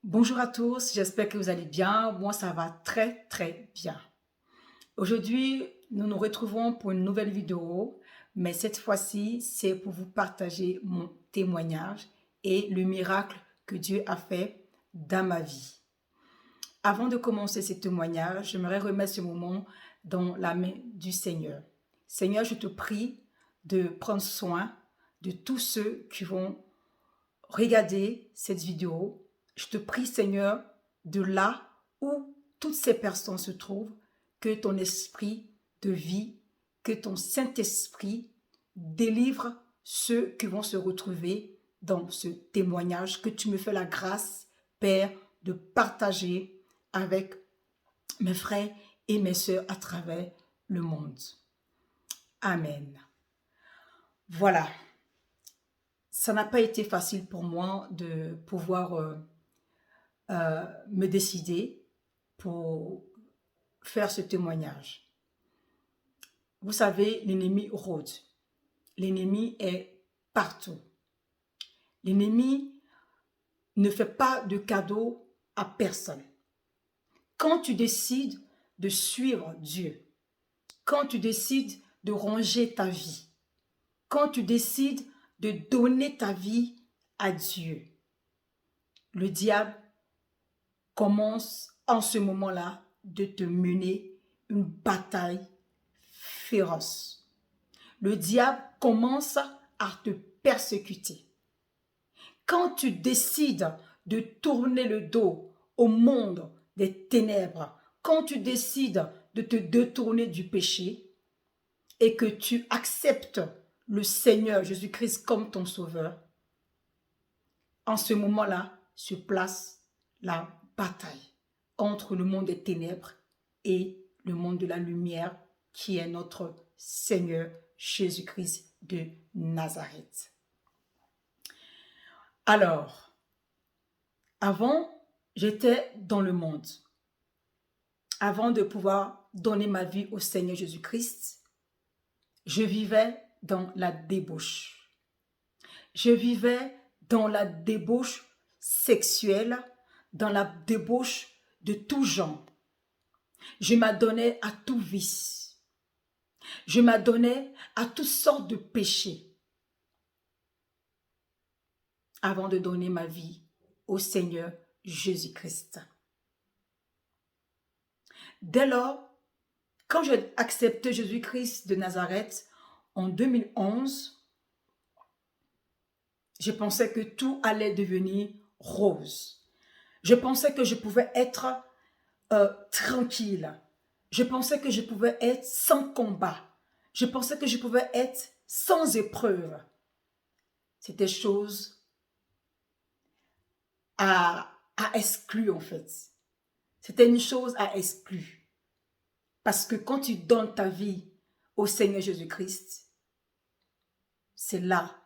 Bonjour à tous, j'espère que vous allez bien. Moi, ça va très très bien. Aujourd'hui, nous nous retrouvons pour une nouvelle vidéo, mais cette fois-ci, c'est pour vous partager mon témoignage et le miracle que Dieu a fait dans ma vie. Avant de commencer ce témoignage, j'aimerais remettre ce moment dans la main du Seigneur. Seigneur, je te prie de prendre soin de tous ceux qui vont regarder cette vidéo. Je te prie, Seigneur, de là où toutes ces personnes se trouvent, que ton esprit de vie, que ton Saint-Esprit délivre ceux qui vont se retrouver dans ce témoignage, que tu me fais la grâce, Père, de partager avec mes frères et mes sœurs à travers le monde. Amen. Voilà. Ça n'a pas été facile pour moi de pouvoir me décider pour faire ce témoignage. Vous savez, l'ennemi rôde. L'ennemi est partout. L'ennemi ne fait pas de cadeau à personne. Quand tu décides de suivre Dieu, quand tu décides de ranger ta vie, quand tu décides de donner ta vie à Dieu, le diable commence en ce moment-là de te mener une bataille féroce. Le diable commence à te persécuter. Quand tu décides de tourner le dos au monde des ténèbres, quand tu décides de te détourner du péché et que tu acceptes le Seigneur Jésus-Christ comme ton sauveur, en ce moment-là se place la bataille entre le monde des ténèbres et le monde de la lumière qui est notre Seigneur Jésus-Christ de Nazareth. Alors, avant, j'étais dans le monde. Avant de pouvoir donner ma vie au Seigneur Jésus-Christ, je vivais dans la débauche. Je vivais dans la débauche sexuelle, dans la débauche de tout genre. Je m'adonnais à tout vice. Je m'adonnais à toutes sortes de péchés avant de donner ma vie au Seigneur Jésus-Christ. Dès lors, quand j'ai accepté Jésus-Christ de Nazareth en 2011, je pensais que tout allait devenir rose. Je pensais que je pouvais être tranquille. Je pensais que je pouvais être sans combat. Je pensais que je pouvais être sans épreuve. C'était chose à exclure en fait. C'était une chose à exclure. Parce que quand tu donnes ta vie au Seigneur Jésus-Christ, c'est là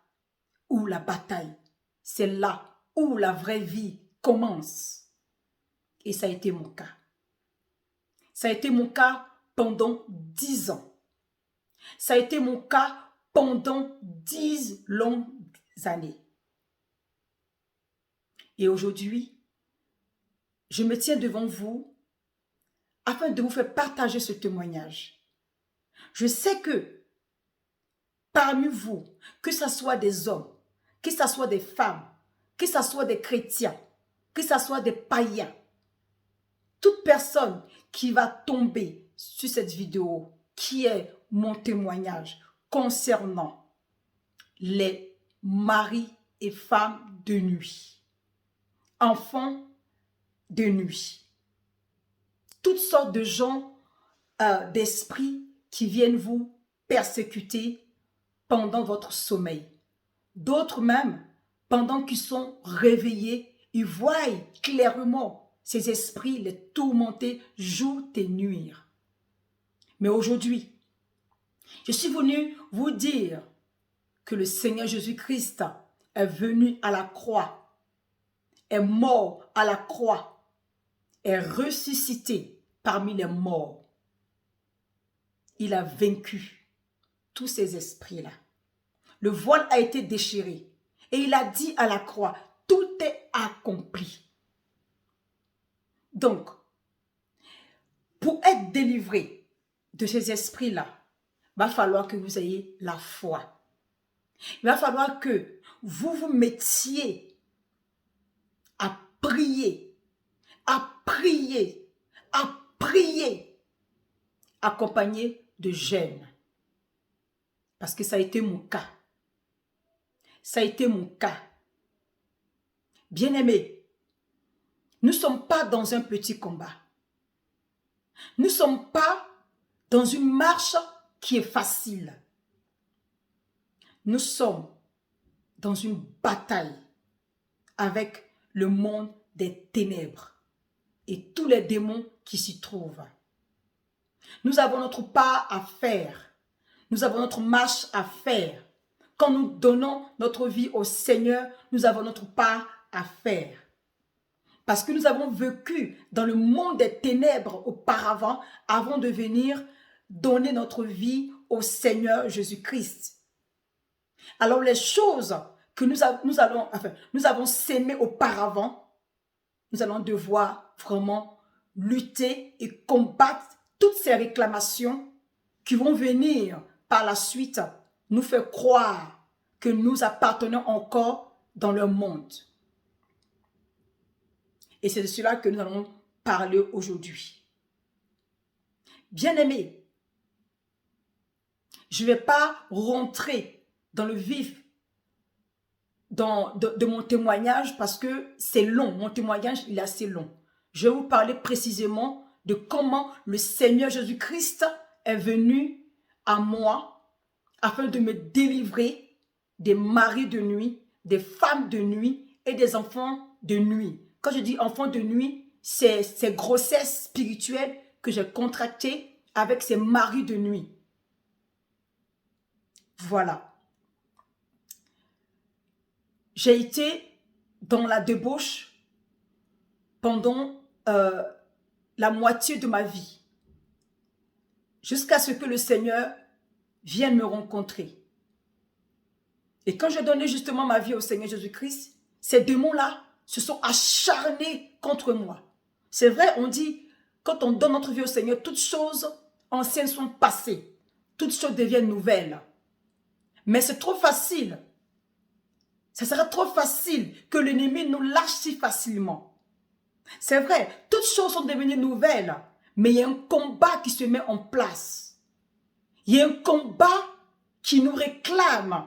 où la bataille, c'est là où la vraie vie commence. Et ça a été mon cas. Ça a été mon cas pendant 10 ans. Ça a été mon cas pendant 10 longues années. Et aujourd'hui, je me tiens devant vous afin de vous faire partager ce témoignage. Je sais que parmi vous, que ce soit des hommes, que ce soit des femmes, que ce soit des chrétiens, que ce soit des païens, toute personne qui va tomber sur cette vidéo, qui est mon témoignage concernant les maris et femmes de nuit, enfants de nuit, toutes sortes de gens d'esprit qui viennent vous persécuter pendant votre sommeil. D'autres même, pendant qu'ils sont réveillés, ils voient clairement ces esprits les tourmenter jour et nuit. Mais aujourd'hui, je suis venu vous dire que le Seigneur Jésus-Christ est venu à la croix, est mort à la croix, est ressuscité parmi les morts. Il a vaincu tous ces esprits-là. Le voile a été déchiré et il a dit à la croix, tout est accompli. Donc, pour être délivré de ces esprits-là, il va falloir que vous ayez la foi. Il va falloir que vous vous mettiez à prier, à prier, à prier, accompagné de jeûne. Parce que ça a été mon cas. Ça a été mon cas. Bien-aimés, nous ne sommes pas dans un petit combat. Nous ne sommes pas dans une marche qui est facile. Nous sommes dans une bataille avec le monde des ténèbres et tous les démons qui s'y trouvent. Nous avons notre part à faire. Nous avons notre marche à faire. Quand nous donnons notre vie au Seigneur, nous avons notre part à faire. Parce que nous avons vécu dans le monde des ténèbres auparavant, avant de venir donner notre vie au Seigneur Jésus-Christ. Alors les choses que nous avons sémées auparavant, nous allons devoir vraiment lutter et combattre toutes ces réclamations qui vont venir par la suite nous faire croire que nous appartenons encore dans le monde. Et c'est de cela que nous allons parler aujourd'hui. Bien-aimés, je ne vais pas rentrer dans le vif de mon témoignage parce que c'est long. Mon témoignage, il est assez long. Je vais vous parler précisément de comment le Seigneur Jésus-Christ est venu à moi afin de me délivrer des maris de nuit, des femmes de nuit et des enfants de nuit. Quand je dis enfants de nuit, c'est ces grossesses spirituelles que j'ai contractées avec ces maris de nuit. Voilà. J'ai été dans la débauche pendant la moitié de ma vie, jusqu'à ce que le Seigneur vienne me rencontrer. Et quand j'ai donné justement ma vie au Seigneur Jésus-Christ, ces démons-là se sont acharnés contre moi. C'est vrai, on dit, quand on donne notre vie au Seigneur, toutes choses anciennes sont passées. Toutes choses deviennent nouvelles. Mais c'est trop facile. Ça sera trop facile que l'ennemi nous lâche si facilement. C'est vrai, toutes choses sont devenues nouvelles, mais il y a un combat qui se met en place. Il y a un combat qui nous réclame.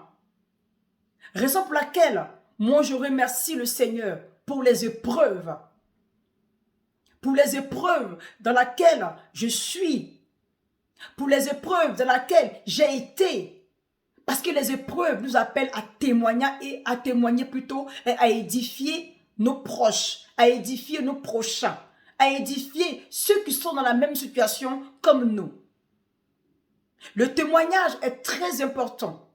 Raison pour laquelle, moi je remercie le Seigneur pour les épreuves. Pour les épreuves dans lesquelles je suis. Pour les épreuves dans lesquelles j'ai été. Parce que les épreuves nous appellent à témoigner plutôt, et à édifier nos proches, à édifier nos prochains, à édifier ceux qui sont dans la même situation comme nous. Le témoignage est très important.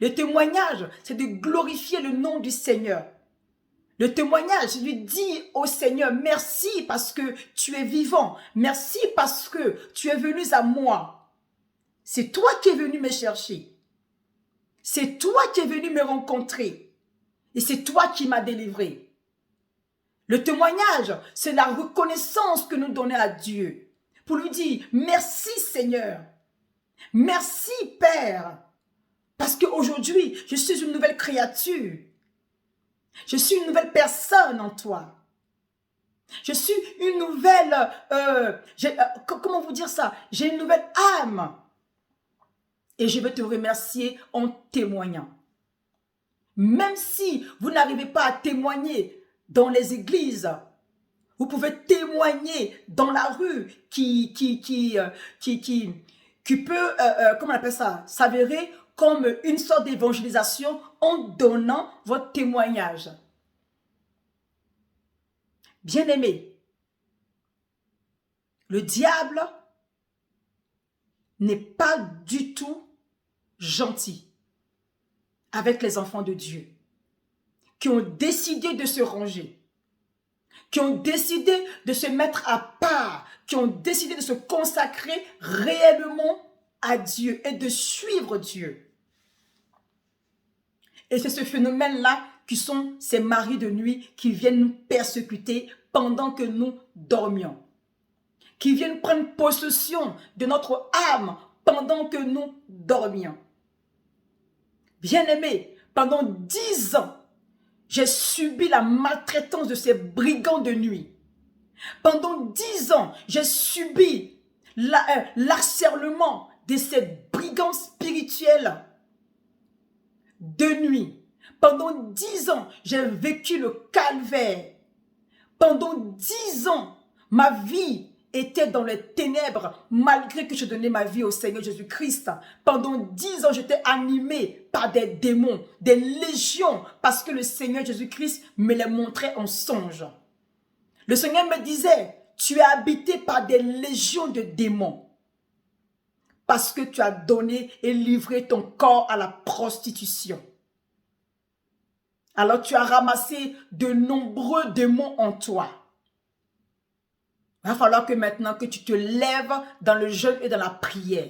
Le témoignage, c'est de glorifier le nom du Seigneur. Le témoignage, c'est de dire au Seigneur, merci parce que tu es vivant. Merci parce que tu es venu à moi. C'est toi qui es venu me chercher. C'est toi qui es venu me rencontrer. Et c'est toi qui m'as délivré. Le témoignage, c'est la reconnaissance que nous donnons à Dieu. Pour lui dire, merci Seigneur. Merci Père. Parce qu'aujourd'hui, je suis une nouvelle créature. Je suis une nouvelle personne en toi. Je suis une nouvelle... comment vous dire ça? J'ai une nouvelle âme. Et je vais te remercier en témoignant. Même si vous n'arrivez pas à témoigner dans les églises, vous pouvez témoigner dans la rue qui peut, comment on appelle ça, s'avérer comme une sorte d'évangélisation en donnant votre témoignage. Bien-aimé, le diable n'est pas du tout gentil avec les enfants de Dieu qui ont décidé de se ranger, qui ont décidé de se mettre à part, qui ont décidé de se consacrer réellement à Dieu et de suivre Dieu. Et c'est ce phénomène-là qui sont ces maris de nuit qui viennent nous persécuter pendant que nous dormions. Qui viennent prendre possession de notre âme pendant que nous dormions. Bien-aimé, pendant 10 ans, j'ai subi la maltraitance de ces brigands de nuit. Pendant 10 ans, j'ai subi l'harcèlement de ces brigands spirituels de nuit. Pendant 10 ans, j'ai vécu le calvaire. Pendant 10 ans, ma vie était dans les ténèbres malgré que je donnais ma vie au Seigneur Jésus-Christ. Pendant 10 ans, j'étais animé par des démons, des légions, parce que le Seigneur Jésus-Christ me les montrait en songe. Le Seigneur me disait, tu es habité par des légions de démons parce que tu as donné et livré ton corps à la prostitution. Alors tu as ramassé de nombreux démons en toi. Il va falloir que maintenant que tu te lèves dans le jeûne et dans la prière.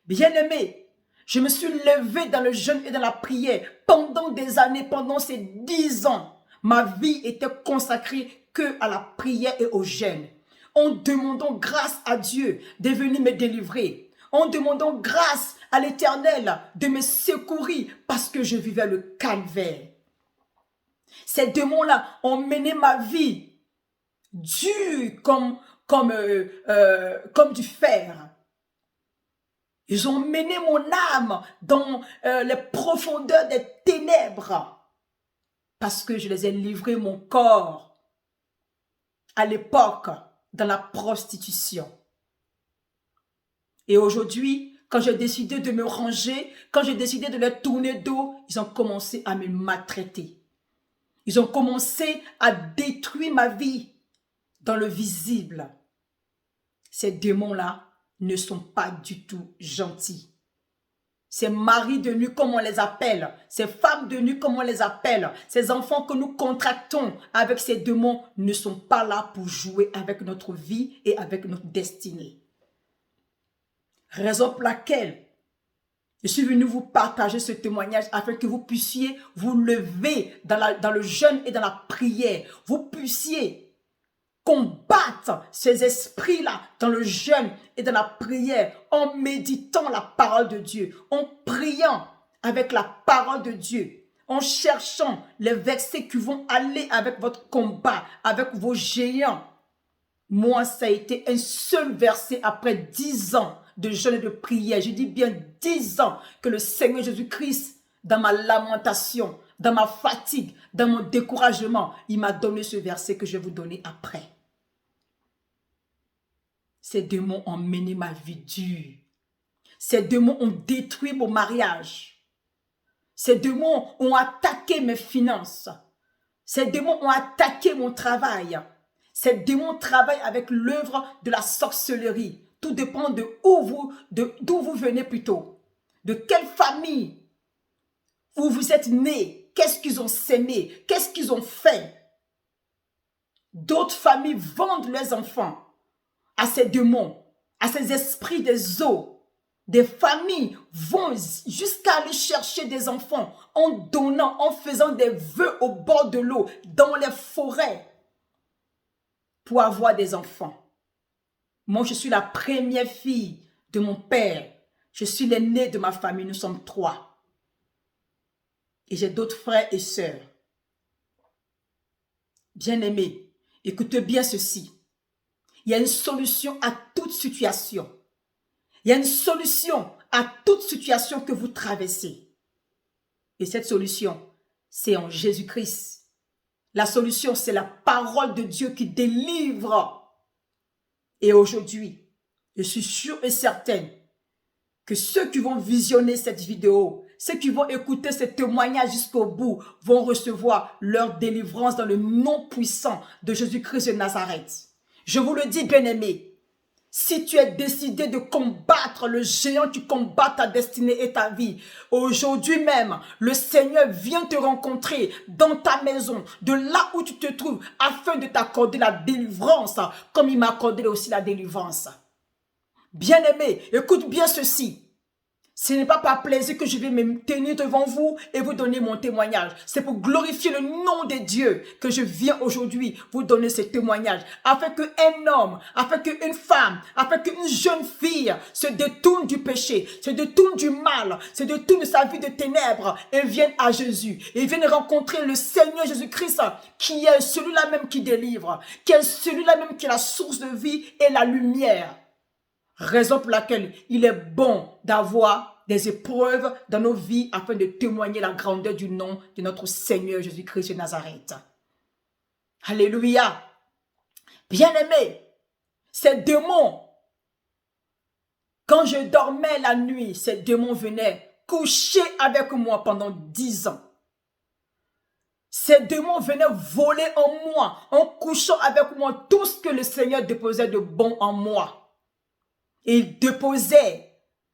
Bien-aimé, je me suis levé dans le jeûne et dans la prière pendant des années, pendant ces 10 ans. Ma vie était consacrée que à la prière et au jeûne. En demandant grâce à Dieu de venir me délivrer. En demandant grâce à l'Éternel de me secourir parce que je vivais le calvaire. Ces démons-là ont mené ma vie dure comme du fer. Ils ont mené mon âme dans les profondeurs des ténèbres parce que je les ai livré mon corps à l'époque dans la prostitution. Et aujourd'hui, quand j'ai décidé de me ranger, quand j'ai décidé de les tourner dos, ils ont commencé à me maltraiter. Ils ont commencé à détruire ma vie dans le visible. Ces démons-là ne sont pas du tout gentils. Ces maris de nuit, comme on les appelle, ces femmes de nuit, comme on les appelle, ces enfants que nous contractons avec ces démons ne sont pas là pour jouer avec notre vie et avec notre destinée. Raison pour laquelle je suis venu vous partager ce témoignage afin que vous puissiez vous lever dans le jeûne et dans la prière. Vous puissiez combattre ces esprits-là dans le jeûne et dans la prière en méditant la parole de Dieu, en priant avec la parole de Dieu, en cherchant les versets qui vont aller avec votre combat, avec vos géants. Moi, ça a été un seul verset après 10 ans de jeûne et de prière. Je dis bien 10 ans que le Seigneur Jésus-Christ, dans ma lamentation, dans ma fatigue, dans mon découragement, il m'a donné ce verset que je vais vous donner après. Ces démons ont mené ma vie dure. Ces démons ont détruit mon mariage. Ces démons ont attaqué mes finances. Ces démons ont attaqué mon travail. Ces démons travaillent avec l'œuvre de la sorcellerie. Tout dépend d'où vous venez plutôt. De quelle famille où vous êtes nés. Qu'est-ce qu'ils ont sémé? Qu'est-ce qu'ils ont fait? D'autres familles vendent leurs enfants à ces démons, à ces esprits des eaux. Des familles vont jusqu'à aller chercher des enfants en donnant, en faisant des vœux au bord de l'eau, dans les forêts, pour avoir des enfants. Moi, je suis la première fille de mon père. Je suis l'aînée de ma famille. Nous sommes 3. Et j'ai d'autres frères et sœurs. Bien-aimés, écoutez bien ceci. Il y a une solution à toute situation. Il y a une solution à toute situation que vous traversez. Et cette solution, c'est en Jésus-Christ. La solution, c'est la parole de Dieu qui délivre. Et aujourd'hui, je suis sûre et certaine que ceux qui vont visionner cette vidéo, ceux qui vont écouter ce témoignage jusqu'au bout, vont recevoir leur délivrance dans le nom puissant de Jésus-Christ de Nazareth. Je vous le dis, bien-aimés, si tu es décidé de combattre le géant qui combat ta destinée et ta vie, aujourd'hui même, le Seigneur vient te rencontrer dans ta maison, de là où tu te trouves, afin de t'accorder la délivrance, comme il m'a accordé aussi la délivrance. Bien-aimé, écoute bien ceci. Ce n'est pas par plaisir que je vais me tenir devant vous et vous donner mon témoignage. C'est pour glorifier le nom de Dieu que je viens aujourd'hui vous donner ce témoignage. Afin qu'un homme, afin qu'une femme, afin qu'une jeune fille se détourne du péché, se détourne du mal, se détourne de sa vie de ténèbres et vienne à Jésus. Et vienne rencontrer le Seigneur Jésus-Christ qui est celui-là même qui délivre, qui est celui-là même qui est la source de vie et la lumière. Raison pour laquelle il est bon d'avoir des épreuves dans nos vies afin de témoigner la grandeur du nom de notre Seigneur Jésus-Christ de Nazareth. Alléluia. Bien-aimés, ces démons, quand je dormais la nuit, ces démons venaient coucher avec moi pendant 10 ans. Ces démons venaient voler en moi, en couchant avec moi tout ce que le Seigneur déposait de bon en moi. Il déposait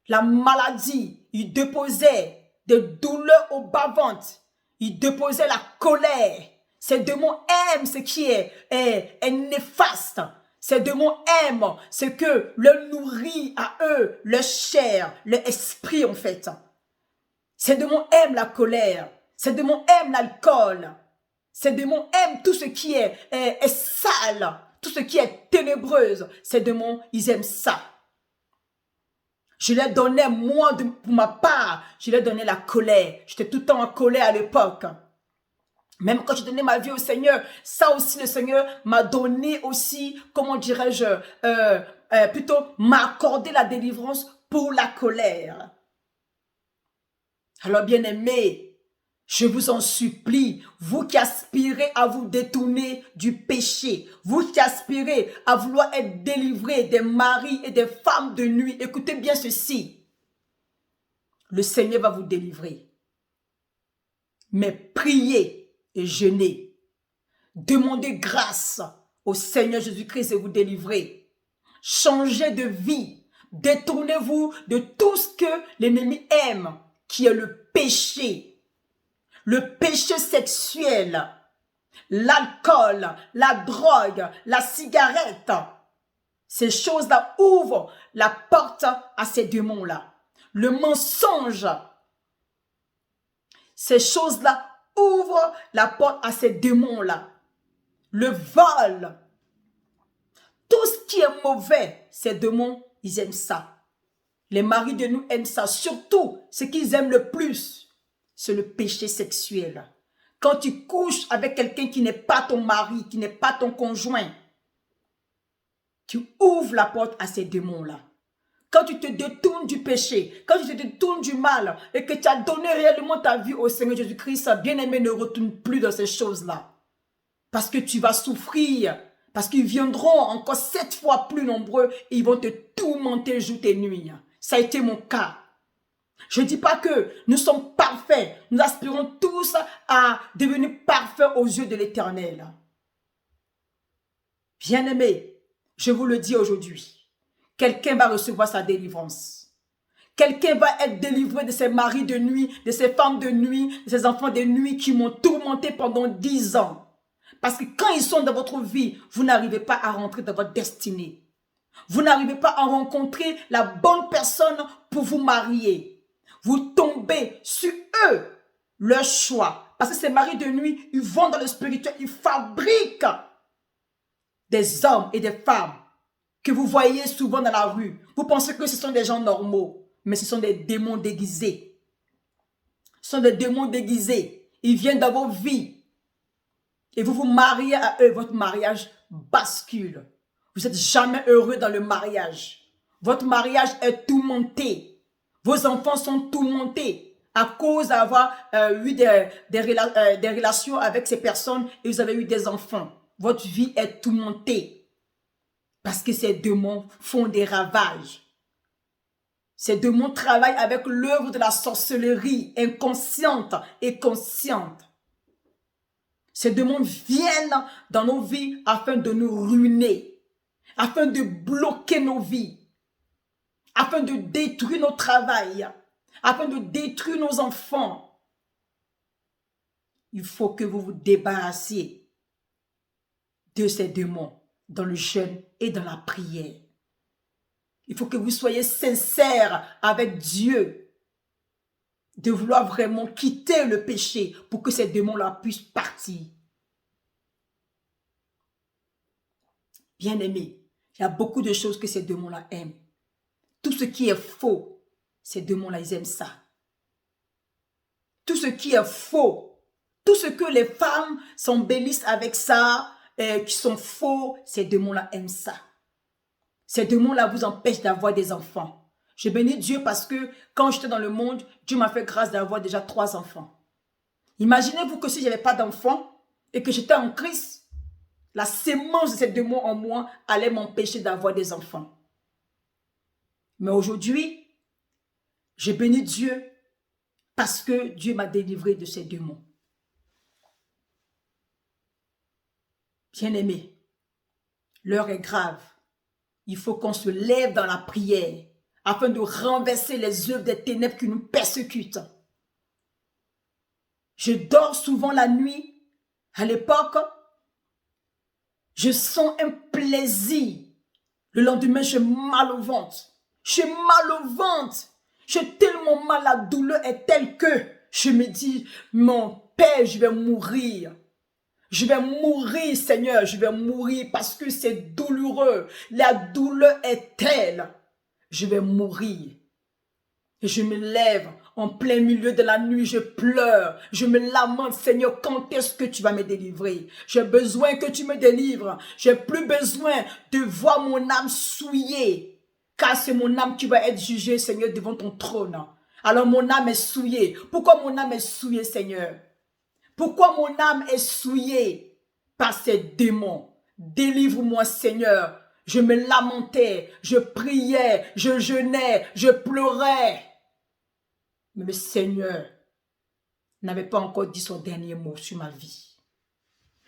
la maladie, il déposait des douleurs au bas-ventre, il déposait la colère. Ces démons aiment ce qui est néfaste. Ces démons aiment ce que leur nourrit à eux, leur chair, leur esprit en fait. Ces démons aiment la colère. Ces démons aiment l'alcool. Ces démons aiment tout ce qui est sale, tout ce qui est ténébreuse. Ces démons, ils aiment ça. Je leur donnais, moi, pour ma part, je leur donnais la colère. J'étais tout le temps en colère à l'époque. Même quand je donnais ma vie au Seigneur, ça aussi, le Seigneur m'a donné aussi, comment dirais-je, plutôt m'a accordé la délivrance pour la colère. Alors, bien-aimés, je vous en supplie, vous qui aspirez à vous détourner du péché, vous qui aspirez à vouloir être délivrés des maris et des femmes de nuit, écoutez bien ceci. Le Seigneur va vous délivrer. Mais priez et jeûnez. Demandez grâce au Seigneur Jésus-Christ et vous délivrer. Changez de vie. Détournez-vous de tout ce que l'ennemi aime, qui est le péché. Le péché sexuel, l'alcool, la drogue, la cigarette. Ces choses-là ouvrent la porte à ces démons-là. Le mensonge. Ces choses-là ouvrent la porte à ces démons-là. Le vol. Tout ce qui est mauvais, ces démons, ils aiment ça. Les maris de nous aiment ça. Surtout, ce qu'ils aiment le plus, c'est le péché sexuel. Quand tu couches avec quelqu'un qui n'est pas ton mari, qui n'est pas ton conjoint, tu ouvres la porte à ces démons-là. Quand tu te détournes du péché, quand tu te détournes du mal et que tu as donné réellement ta vie au Seigneur Jésus-Christ, bien-aimé, ne retourne plus dans ces choses-là. Parce que tu vas souffrir. Parce qu'ils viendront encore 7 fois plus nombreux et ils vont te tourmenter jour et nuit. Ça a été mon cas. Je ne dis pas que nous sommes parfaits. Nous aspirons tous à devenir parfaits aux yeux de l'Éternel. Bien-aimés, je vous le dis aujourd'hui. Quelqu'un va recevoir sa délivrance. Quelqu'un va être délivré de ses maris de nuit, de ses femmes de nuit, de ses enfants de nuit qui m'ont tourmenté pendant 10 ans. Parce que quand ils sont dans votre vie, vous n'arrivez pas à rentrer dans votre destinée. Vous n'arrivez pas à rencontrer la bonne personne pour vous marier. Vous tombez sur eux, leur choix. Parce que ces maris de nuit, ils vont dans le spirituel, ils fabriquent des hommes et des femmes que vous voyez souvent dans la rue. Vous pensez que ce sont des gens normaux, mais ce sont des démons déguisés. Ce sont des démons déguisés. Ils viennent dans vos vies. Et vous vous mariez à eux, votre mariage bascule. Vous n'êtes jamais heureux dans le mariage. Votre mariage est tourmenté. Vos enfants sont tourmentés à cause d'avoir eu des relations avec ces personnes et vous avez eu des enfants. Votre vie est tourmentée. Parce que ces démons font des ravages. Ces démons travaillent avec l'œuvre de la sorcellerie inconsciente et consciente. Ces démons viennent dans nos vies afin de nous ruiner, afin de bloquer nos vies, afin de détruire notre travail, afin de détruire nos enfants. Il faut que vous vous débarrassiez de ces démons dans le jeûne et dans la prière. Il faut que vous soyez sincères avec Dieu. de vouloir vraiment quitter le péché pour que ces démons-là puissent partir. Bien-aimé, il y a beaucoup de choses que ces démons-là aiment. Tout ce qui est faux, ces démons-là, ils aiment ça. Tout ce qui est faux, tout ce que les femmes s'embellissent avec ça, qui sont faux, ces démons-là aiment ça. Ces démons-là vous empêchent d'avoir des enfants. Je bénis Dieu parce que quand j'étais dans le monde, Dieu m'a fait grâce d'avoir déjà 3 enfants. Imaginez-vous que si je n'avais pas d'enfants et que j'étais en Christ, la sémence de ces démons en moi allait m'empêcher d'avoir des enfants. Mais aujourd'hui, je bénis Dieu parce que Dieu m'a délivré de ces démons. Bien-aimé, l'heure est grave. Il faut qu'on se lève dans la prière afin de renverser les œuvres des ténèbres qui nous persécutent. Je dors souvent la nuit. À l'époque, je sens un plaisir. Le lendemain, j'ai mal au ventre. J'ai mal au ventre. J'ai tellement mal, la douleur est telle que je me dis, mon Père, je vais mourir. Je vais mourir, Seigneur, je vais mourir parce que c'est douloureux. La douleur est telle. Je vais mourir. Et je me lève en plein milieu de la nuit, je pleure. Je me lamente, Seigneur, quand est-ce que tu vas me délivrer? J'ai besoin que tu me délivres. J'ai plus besoin de voir mon âme souillée. Car c'est mon âme qui va être jugée, Seigneur, devant ton trône. Alors mon âme est souillée. Pourquoi mon âme est souillée, Seigneur? Pourquoi mon âme est souillée par ces démons? Délivre-moi, Seigneur. Je me lamentais, je priais, je jeûnais, je pleurais. Mais le Seigneur n'avait pas encore dit son dernier mot sur ma vie.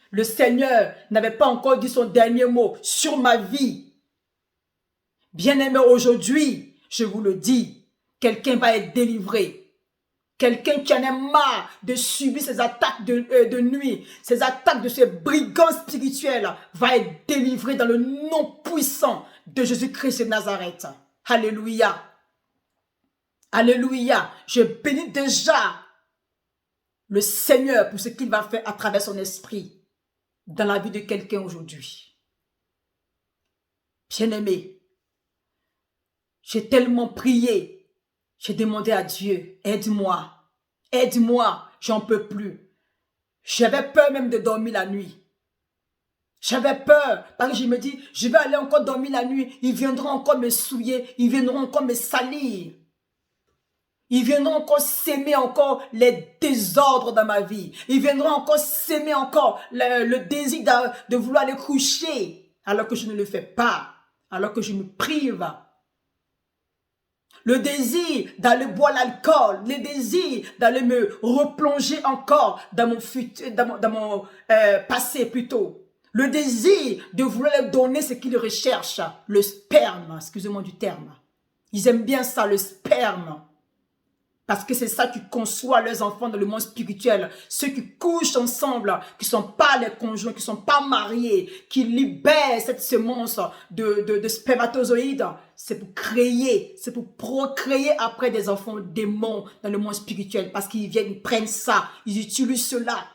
Le Seigneur n'avait pas encore dit son dernier mot sur ma vie. Bien-aimé, aujourd'hui, je vous le dis, quelqu'un va être délivré. Quelqu'un qui en a marre de subir ces attaques de nuit, ces attaques de ces brigands spirituels, va être délivré dans le nom puissant de Jésus-Christ de Nazareth. Alléluia. Alléluia. Je bénis déjà le Seigneur pour ce qu'il va faire à travers son esprit dans la vie de quelqu'un aujourd'hui. Bien-aimé, j'ai tellement prié. J'ai demandé à Dieu, aide-moi, aide-moi, j'en peux plus. J'avais peur même de dormir la nuit. J'avais peur parce que je me dis, je vais aller encore dormir la nuit, ils viendront encore me souiller, ils viendront encore me salir. Ils viendront encore s'aimer encore les désordres dans ma vie. Ils viendront encore s'aimer encore le désir de vouloir les coucher alors que je ne le fais pas, alors que je me prive. Le désir d'aller boire l'alcool, le désir d'aller me replonger encore dans mon passé plutôt. Le désir de vouloir leur donner ce qu'ils recherchent, le sperme, excusez-moi du terme. Ils aiment bien ça, le sperme. Parce que c'est ça qui conçoit leurs enfants dans le monde spirituel. Ceux qui couchent ensemble, qui ne sont pas les conjoints, qui ne sont pas mariés, qui libèrent cette semence de spermatozoïdes, c'est pour créer, c'est pour procréer après des enfants démons dans le monde spirituel. Parce qu'ils viennent, ils prennent ça, ils utilisent cela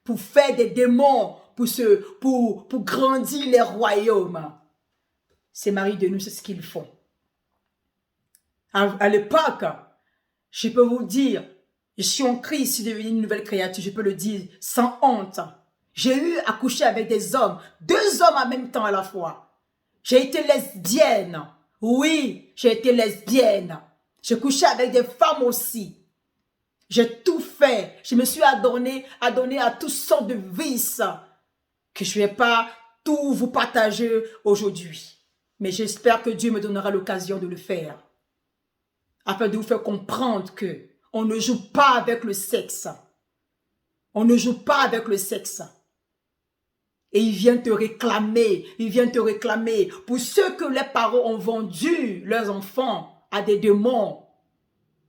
pour faire des démons, pour grandir les royaumes. Ces maris de nous, c'est ce qu'ils font. À l'époque, je peux vous dire, je suis en Christ, je suis devenue une nouvelle créature, je peux le dire sans honte. J'ai eu à coucher avec des hommes, 2 hommes en même temps à la fois. J'ai été lesbienne, oui, j'ai été lesbienne. J'ai couché avec des femmes aussi. J'ai tout fait, je me suis adonnée à toutes sortes de vices que je ne vais pas tout vous partager aujourd'hui. Mais j'espère que Dieu me donnera l'occasion de le faire. Afin de vous faire comprendre que on ne joue pas avec le sexe. On ne joue pas avec le sexe. Et il vient te réclamer, Pour ceux que les parents ont vendu leurs enfants à des démons,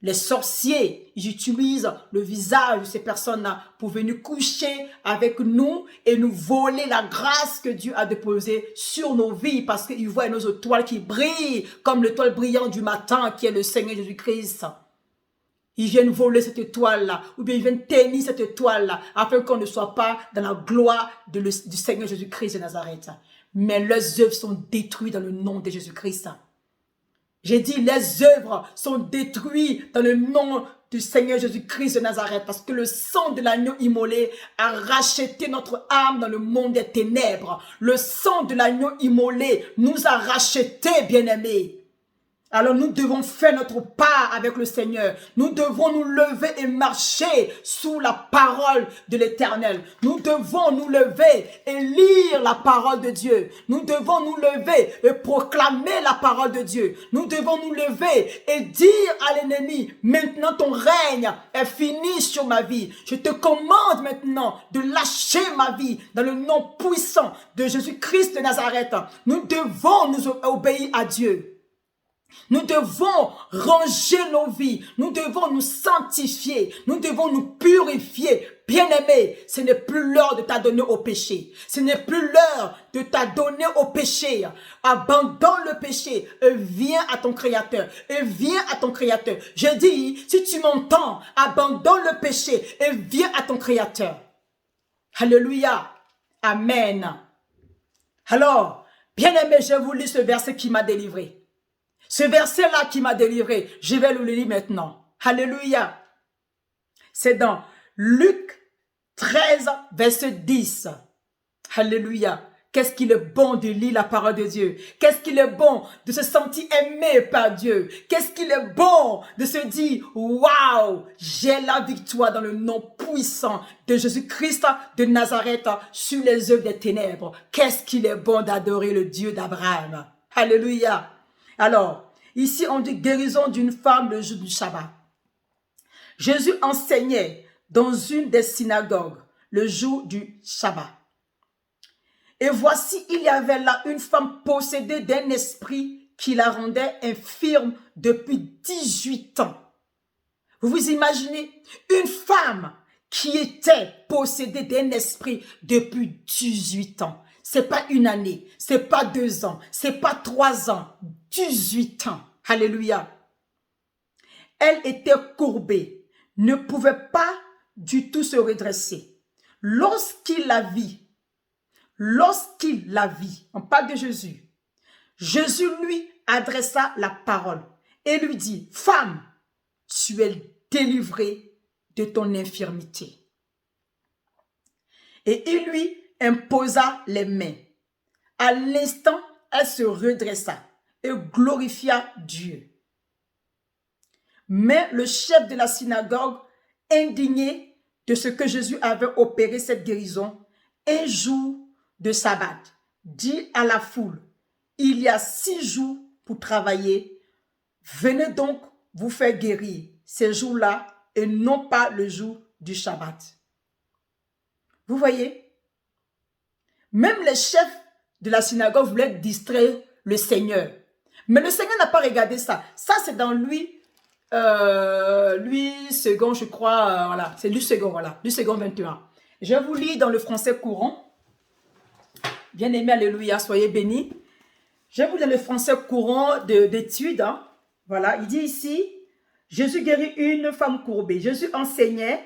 les sorciers, ils utilisent le visage de ces personnes-là pour venir coucher avec nous et nous voler la grâce que Dieu a déposée sur nos vies parce qu'ils voient nos étoiles qui brillent comme l'étoile brillante du matin qui est le Seigneur Jésus-Christ. Ils viennent voler cette étoile-là, ou bien ils viennent ternir cette étoile-là, afin qu'on ne soit pas dans la gloire du Seigneur Jésus-Christ de Nazareth. Mais leurs œuvres sont détruites dans le nom de Jésus-Christ. J'ai dit, les œuvres sont détruites dans le nom du Seigneur Jésus-Christ de Nazareth, parce que le sang de l'agneau immolé a racheté notre âme dans le monde des ténèbres. Le sang de l'agneau immolé nous a rachetés, bien-aimés. Alors nous devons faire notre part avec le Seigneur. Nous devons nous lever et marcher sous la parole de l'Éternel. Nous devons nous lever et lire la parole de Dieu. Nous devons nous lever et proclamer la parole de Dieu. Nous devons nous lever et dire à l'ennemi, maintenant ton règne est fini sur ma vie. Je te commande maintenant de lâcher ma vie dans le nom puissant de Jésus-Christ de Nazareth. Nous devons nous obéir à Dieu. Nous devons ranger nos vies, nous devons nous sanctifier, nous devons nous purifier. Bien-aimé, ce n'est plus l'heure de t'adonner au péché. Ce n'est plus l'heure de t'adonner au péché. Abandonne le péché et viens à ton Créateur. Et viens à ton Créateur. Je dis, si tu m'entends, abandonne le péché et viens à ton Créateur. Alléluia. Amen. Alors, bien-aimé, je vous lis ce verset qui m'a délivré. Ce verset-là qui m'a délivré, je vais le lire maintenant. Alléluia. C'est dans Luc 13, verset 10. Alléluia. Qu'est-ce qu'il est bon de lire la parole de Dieu. Qu'est-ce qu'il est bon de se sentir aimé par Dieu. Qu'est-ce qu'il est bon de se dire, waouh, j'ai la victoire dans le nom puissant de Jésus-Christ de Nazareth sur les œuvres des ténèbres. Qu'est-ce qu'il est bon d'adorer le Dieu d'Abraham. Alléluia. Alors, ici on dit guérison d'une femme le jour du sabbat. Jésus enseignait dans une des synagogues le jour du sabbat. Et voici, il y avait là une femme possédée d'un esprit qui la rendait infirme depuis 18 ans. Vous vous imaginez une femme qui était possédée d'un esprit depuis 18 ans. C'est pas une année, c'est pas 2 ans, c'est pas 3 ans, 18 ans. Alléluia. Elle était courbée, ne pouvait pas du tout se redresser. Lorsqu'il la vit, on parle de Jésus, Jésus lui adressa la parole et lui dit, femme, tu es délivrée de ton infirmité. Et il lui imposa les mains. À l'instant, elle se redressa et glorifia Dieu. Mais le chef de la synagogue, indigné de ce que Jésus avait opéré cette guérison, un jour de sabbat, dit à la foule, il y a 6 jours pour travailler, venez donc vous faire guérir ces jours-là et non pas le jour du sabbat. Vous voyez? Même les chefs de la synagogue voulaient distraire le Seigneur. Mais le Seigneur n'a pas regardé ça. Ça, c'est dans Louis second, je crois. Voilà, c'est Louis second, voilà. Louis second 21. Je vous lis dans le français courant. Bien-aimé, alléluia, soyez bénis. Je vous lis dans le français courant d'études. Hein. Voilà, il dit ici, Jésus guérit une femme courbée. Jésus enseignait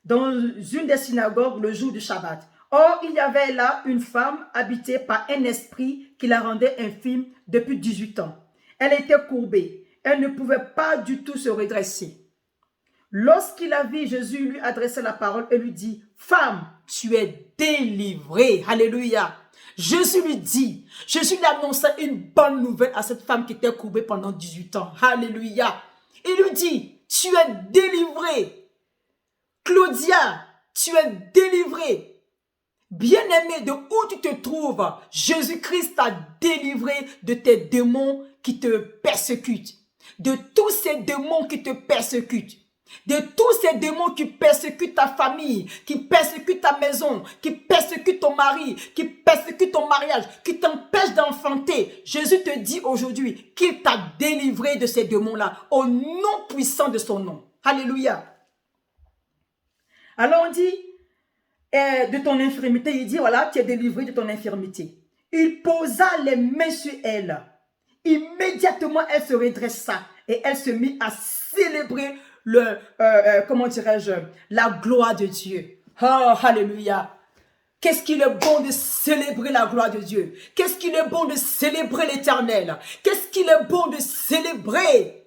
dans une des synagogues le jour du Shabbat. Or, il y avait là une femme habitée par un esprit qui la rendait infirme depuis 18 ans. Elle était courbée. Elle ne pouvait pas du tout se redresser. Lorsqu'il la vit, Jésus lui adressa la parole et lui dit, « Femme, tu es délivrée. » Alléluia. Jésus lui annonça une bonne nouvelle à cette femme qui était courbée pendant 18 ans. Alléluia. Il lui dit, « Tu es délivrée. Claudia, tu es délivrée. » Bien-aimé, de où tu te trouves, Jésus-Christ t'a délivré de tes démons qui te persécutent. De tous ces démons qui te persécutent. De tous ces démons qui persécutent ta famille, qui persécutent ta maison, qui persécutent ton mari, qui persécutent ton mariage, qui t'empêchent d'enfanter. Jésus te dit aujourd'hui qu'il t'a délivré de ces démons-là au nom puissant de son nom. Alléluia. Alors on dit, de ton infirmité, il dit, voilà, tu es délivré de ton infirmité. Il posa les mains sur elle. Immédiatement, elle se redressa et elle se mit à célébrer comment dirais-je, la gloire de Dieu. Oh, alléluia. Qu'est-ce qu'il est bon de célébrer la gloire de Dieu. Qu'est-ce qu'il est bon de célébrer l'Éternel. Qu'est-ce qu'il est bon de célébrer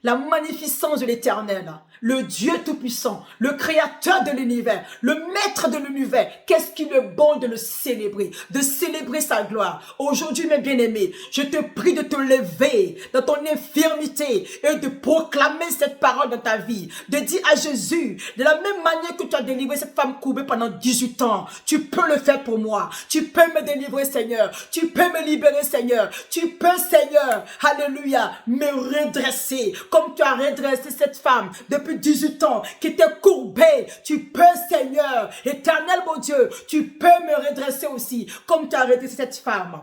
la magnificence de l'Éternel. Le Dieu Tout-Puissant, le Créateur de l'univers, le Maître de l'univers. Qu'est-ce qu'il est bon de le célébrer, de célébrer sa gloire. Aujourd'hui, mes bien-aimés, je te prie de te lever dans ton infirmité et de proclamer cette parole dans ta vie. De dire à Jésus, de la même manière que tu as délivré cette femme courbée pendant 18 ans, tu peux le faire pour moi. Tu peux me délivrer, Seigneur. Tu peux me libérer, Seigneur. Tu peux, Seigneur, alléluia, me redresser comme tu as redressé cette femme depuis 18 ans qui était courbée. Tu peux, Seigneur, éternel mon Dieu, tu peux me redresser aussi comme tu as redressé cette femme.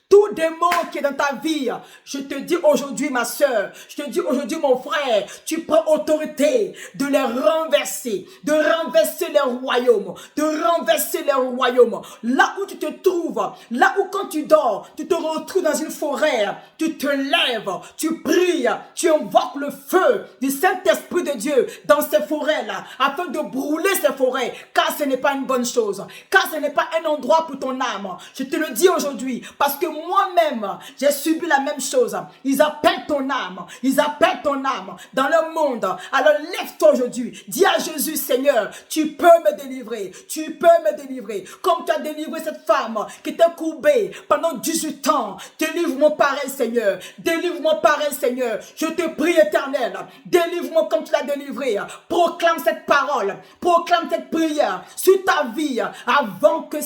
Tout démon qui est dans ta vie, je te dis aujourd'hui ma soeur, je te dis aujourd'hui mon frère, tu prends autorité de les renverser, de renverser les royaumes, de renverser les royaumes. Là où tu te trouves, là où quand tu dors, tu te retrouves dans une forêt, tu te lèves, tu pries, tu invoques le feu du Saint-Esprit de Dieu dans ces forêts-là, afin de brûler ces forêts, car ce n'est pas une bonne chose, car ce n'est pas un endroit pour ton âme. Je te le dis aujourd'hui, parce que moi-même, j'ai subi la même chose. Ils appellent ton âme. Ils appellent ton âme dans le monde. Alors lève-toi aujourd'hui. Dis à Jésus, Seigneur, tu peux me délivrer. Tu peux me délivrer. Comme tu as délivré cette femme qui était courbée pendant 18 ans. Délivre-moi pareil, Seigneur. Délivre-moi pareil, Seigneur. Je te prie, éternel. Délivre-moi comme tu l'as délivré. Proclame cette parole. Proclame cette prière sur ta vie avant que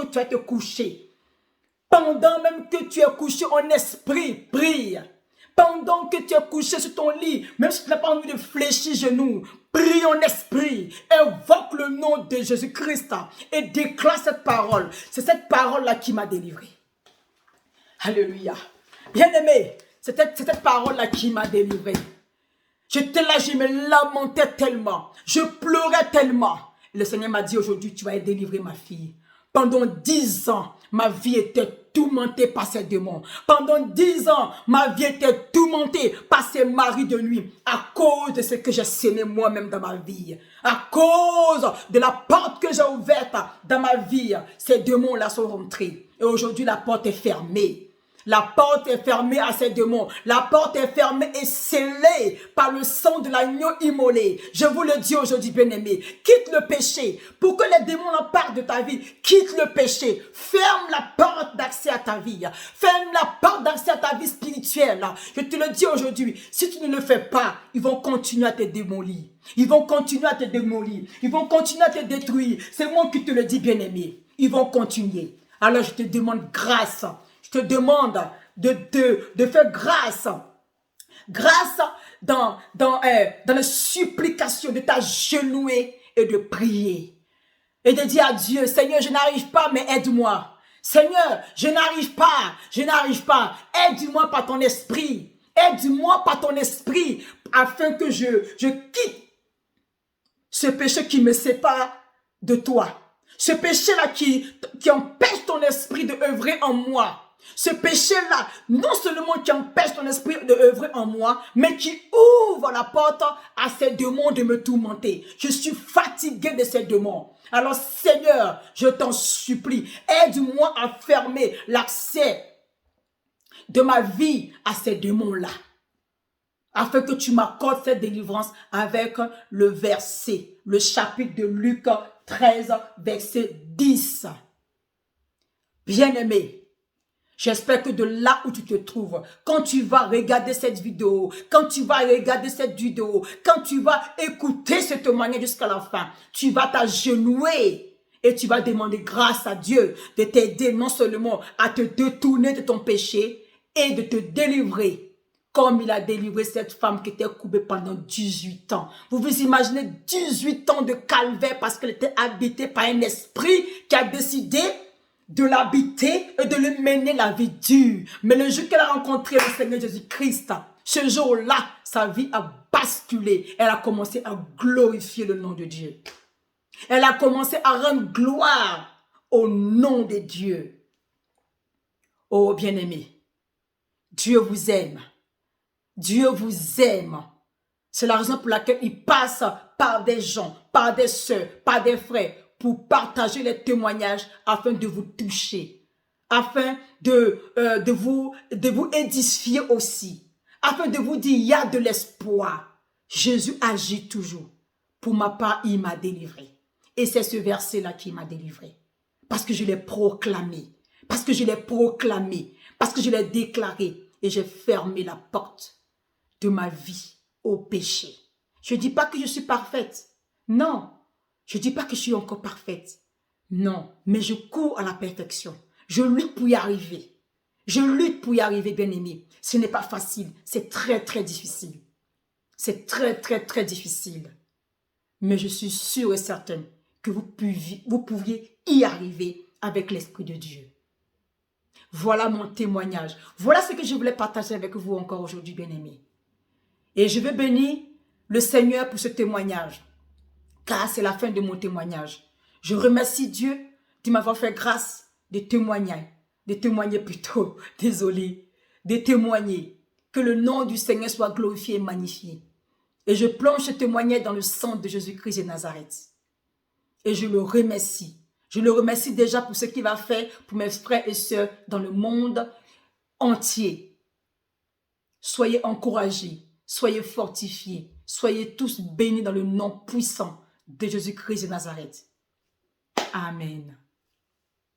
tu aies te coucher. Pendant même que tu es couché en esprit, prie. Pendant que tu es couché sur ton lit, même si tu n'as pas envie de fléchir genoux, prie en esprit. Invoque le nom de Jésus-Christ et déclare cette parole. C'est cette parole-là qui m'a délivré. Alléluia. Bien-aimé, c'est cette parole-là qui m'a délivré. J'étais là, je me lamentais tellement. Je pleurais tellement. Et le Seigneur m'a dit aujourd'hui, tu vas délivrer ma fille. Pendant 10 ans, ma vie était tourmentée par ces démons. Pendant 10 ans, ma vie était tourmentée par ces maris de nuit à cause de ce que j'ai sémé moi-même dans ma vie. À cause de la porte que j'ai ouverte dans ma vie, ces démons-là sont rentrés. Et aujourd'hui, la porte est fermée. La porte est fermée à ces démons. La porte est fermée et scellée par le sang de l'agneau immolé. Je vous le dis aujourd'hui, bien-aimés. Quitte le péché. Pour que les démons en partent de ta vie, quitte le péché. Ferme la porte d'accès à ta vie. Ferme la porte d'accès à ta vie spirituelle. Je te le dis aujourd'hui. Si tu ne le fais pas, ils vont continuer à te démolir. Ils vont continuer à te démolir. Ils vont continuer à te détruire. C'est moi qui te le dis, bien-aimé. Ils vont continuer. Alors je te demande grâce. Je te demande de faire grâce. Grâce dans la supplication, de t'agenouiller et de prier. Et de dire à Dieu, Seigneur, je n'arrive pas, mais aide-moi. Seigneur, je n'arrive pas. Aide-moi par ton esprit. Aide-moi par ton esprit afin que je quitte ce péché qui me sépare de toi. Ce péché-là qui empêche ton esprit de œuvrer en moi. Ce péché-là, non seulement qui empêche ton esprit de œuvrer en moi, mais qui ouvre la porte à ces démons de me tourmenter. Je suis fatigué de ces démons. Alors Seigneur, je t'en supplie, aide-moi à fermer l'accès de ma vie à ces démons-là. Afin que tu m'accordes cette délivrance avec le verset, le chapitre de Luc 13, verset 10. Bien-aimé, j'espère que de là où tu te trouves, quand tu vas regarder cette vidéo, quand tu vas écouter ce témoignage jusqu'à la fin, tu vas t'agenouiller et tu vas demander grâce à Dieu de t'aider non seulement à te détourner de ton péché et de te délivrer comme il a délivré cette femme qui était courbée pendant 18 ans. Vous vous imaginez 18 ans de calvaire parce qu'elle était habitée par un esprit qui a décidé de l'habiter et de lui mener la vie dure. Mais le jour qu'elle a rencontré le Seigneur Jésus-Christ, ce jour-là, sa vie a basculé. Elle a commencé à glorifier le nom de Dieu. Elle a commencé à rendre gloire au nom de Dieu. Oh bien-aimé, Dieu vous aime. Dieu vous aime. C'est la raison pour laquelle il passe par des gens, par des sœurs, par des frères, pour partager les témoignages afin de vous toucher, afin de vous édifier aussi, afin de vous dire, il y a de l'espoir. Jésus agit toujours. Pour ma part, il m'a délivré. Et c'est ce verset-là qui m'a délivré. Parce que je l'ai proclamé, parce que je l'ai proclamé, parce que je l'ai déclaré et j'ai fermé la porte de ma vie au péché. Je ne dis pas que je suis parfaite. Non. Je ne dis pas que je suis encore parfaite. Non. Mais je cours à la perfection. Je lutte pour y arriver. Je lutte pour y arriver, bien-aimé. Ce n'est pas facile. C'est très, très difficile. C'est très, très, très difficile. Mais je suis sûre et certaine que vous pouviez y arriver avec l'Esprit de Dieu. Voilà mon témoignage. Voilà ce que je voulais partager avec vous encore aujourd'hui, bien-aimés. Et je veux bénir le Seigneur pour ce témoignage, car c'est la fin de mon témoignage. Je remercie Dieu de m'avoir fait grâce de témoigner plutôt, désolé, de témoigner, que le nom du Seigneur soit glorifié et magnifié. Et je plonge ce témoignage dans le sang de Jésus-Christ de Nazareth. Et je le remercie. Je le remercie déjà pour ce qu'il va faire pour mes frères et sœurs dans le monde entier. Soyez encouragés. Soyez fortifiés, soyez tous bénis dans le nom puissant de Jésus-Christ de Nazareth. Amen.